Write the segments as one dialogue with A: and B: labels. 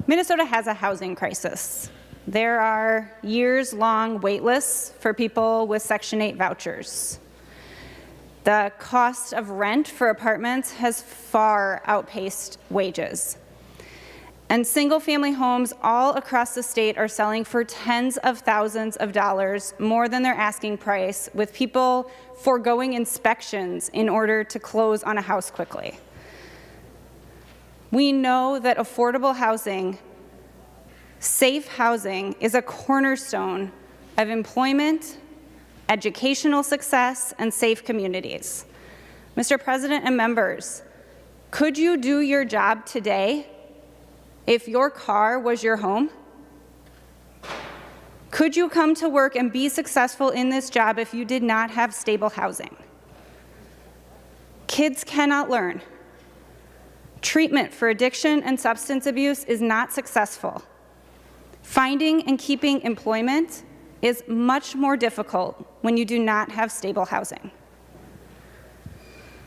A: Minnesota has a housing crisis. There are years-long wait lists for people with Section 8 vouchers. The cost of rent for apartments has far outpaced wages. And single-family homes all across the state are selling for tens of thousands of dollars more than their asking price, with people foregoing inspections in order to close on a house quickly. We know that affordable housing, safe housing, is a cornerstone of employment, educational success, and safe communities. Mr. President and members, could you do your job today if your car was your home? Could you come to work and be successful in this job if you did not have stable housing? Kids cannot learn. Treatment for addiction and substance abuse is not successful. Finding and keeping employment is much more difficult when you do not have stable housing.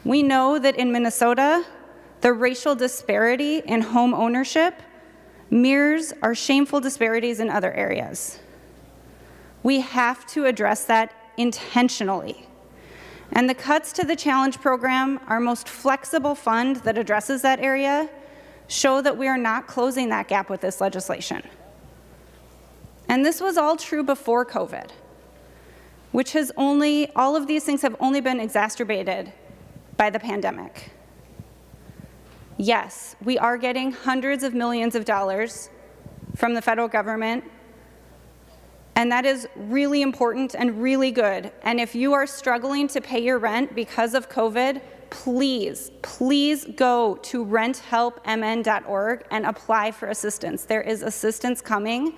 A: We know that in Minnesota, the racial disparity in home ownership mirrors our shameful disparities in other areas. We have to address that intentionally. And the cuts to the Challenge program, our most flexible fund that addresses that area, show that we are not closing that gap with this legislation. And this was all true before COVID, which has all of these things have only been exacerbated by the pandemic. Yes, we are getting hundreds of millions of dollars from the federal government, and that is really important and really good. And if you are struggling to pay your rent because of COVID, please, please go to renthelpmn.org and apply for assistance. There is assistance coming.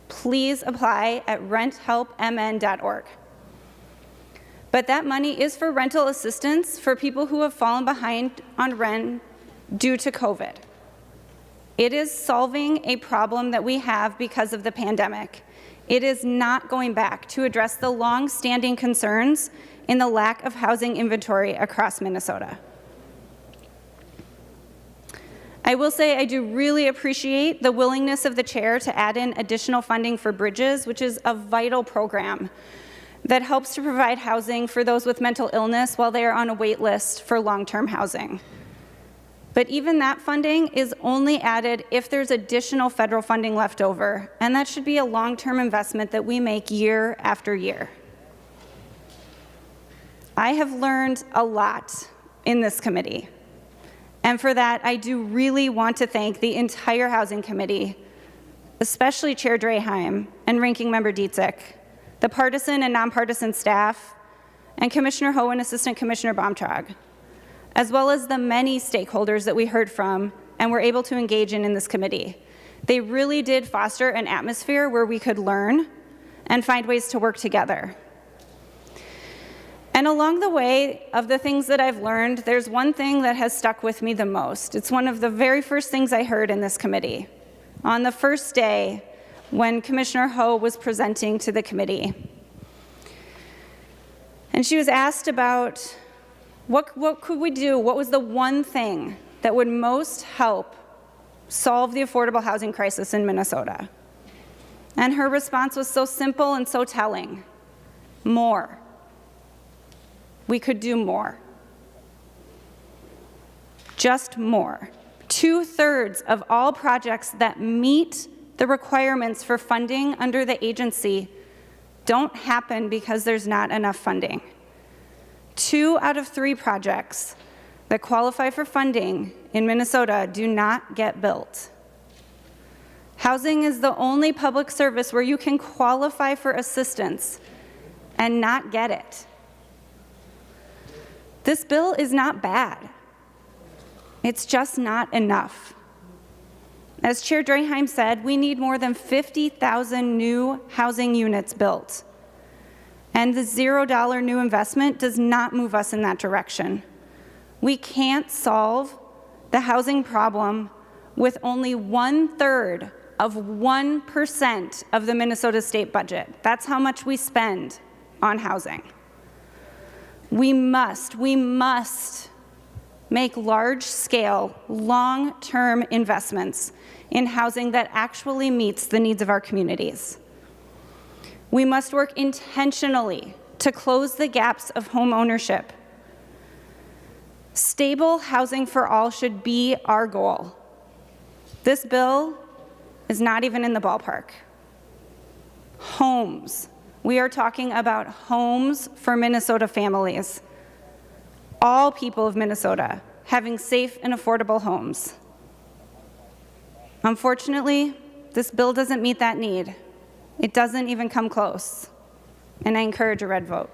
A: Please apply at renthelpmn.org. But that money is for rental assistance for people who have fallen behind on rent due to COVID. It is solving a problem that we have because of the pandemic. It is not going back to address the long-standing concerns in the lack of housing inventory across Minnesota. I will say I do really appreciate the willingness of the chair to add in additional funding for Bridges, which is a vital program that helps to provide housing for those with mental illness while they are on a wait list for long-term housing. But even that funding is only added if there's additional federal funding left over, and that should be a long-term investment that we make year after year. I have learned a lot in this committee, and for that, I do really want to thank the entire Housing Committee, especially Chair Draheim and Ranking Member Dietzich, the partisan and nonpartisan staff, and Commissioner Ho and Assistant Commissioner Baumtrag, as well as the many stakeholders that we heard from and were able to engage in this committee. They really did foster an atmosphere where we could learn and find ways to work together. And along the way of the things that I've learned, there's one thing that has stuck with me the most. It's one of the very first things I heard in this committee. On the first day when Commissioner Ho was presenting to the committee. And she was asked about what could we do? What was the one thing that would most help solve the affordable housing crisis in Minnesota? And her response was so simple and so telling. More. We could do more. Just more. 2/3 of all projects that meet the requirements for funding under the agency don't happen because there's not enough funding. 2 out of 3 projects that qualify for funding in Minnesota do not get built. Housing is the only public service where you can qualify for assistance and not get it. This bill is not bad. It's just not enough. As Chair Draheim said, we need more than 50,000 new housing units built. And the $0 new investment does not move us in that direction. We can't solve the housing problem with only 1/3 of 1% of the Minnesota state budget. That's how much we spend on housing. We must make large-scale, long-term investments in housing that actually meets the needs of our communities. We must work intentionally to close the gaps of home ownership. Stable housing for all should be our goal. This bill is not even in the ballpark. Homes. We are talking about homes for Minnesota families. All people of Minnesota having safe and affordable homes. Unfortunately, this bill doesn't meet that need. It doesn't even come close, and I encourage a red vote.